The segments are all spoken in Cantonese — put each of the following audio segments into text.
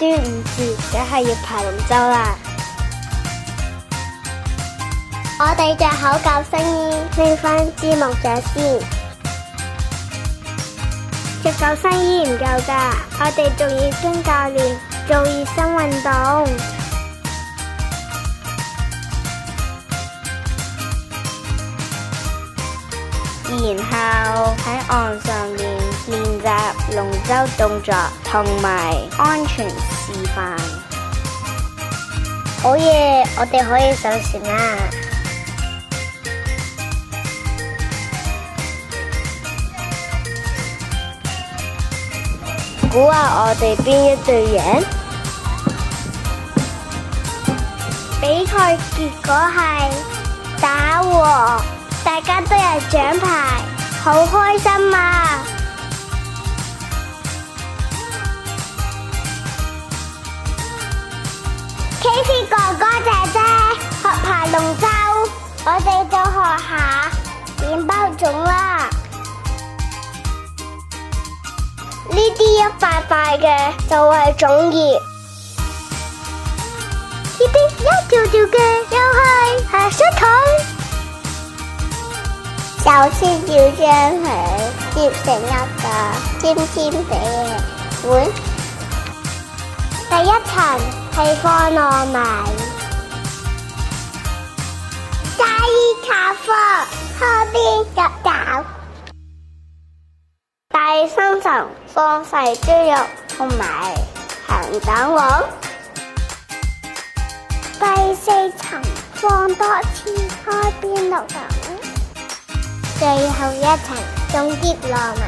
端午節梗係要爬龍舟啦！我哋着好救生衣，拎返支木杖先。着救生衣唔夠㗎，我哋仲要跟教練做熱身運動。然後喺岸上面練習龍舟動作同埋安全示範。好嘢，我哋可以上船啦！估下我哋邊一隊贏？比賽結果係打和。大家都有獎牌，好開心啊！KC 哥哥姐姐學爬龍舟，我哋就學下點包粽啦。呢啲一塊塊嘅就係粽葉，呢啲一條條嘅又係水腿。首先要將佢接成一個尖尖地嘅碗，第一層係放糯米，加熱咖啡，後邊入餃，第三層放細豬肉同埋鹹蛋黃，第四層放多次開邊綠豆。最後一層種啲糯米，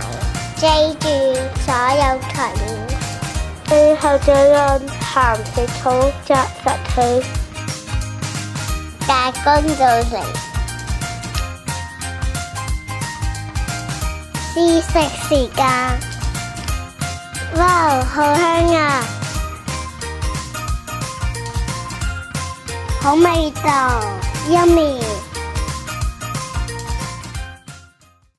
記住所有材料，最後再用鹹食草紮實佢，加工就成。試食時間，哇，好香啊，好味道，Yummy！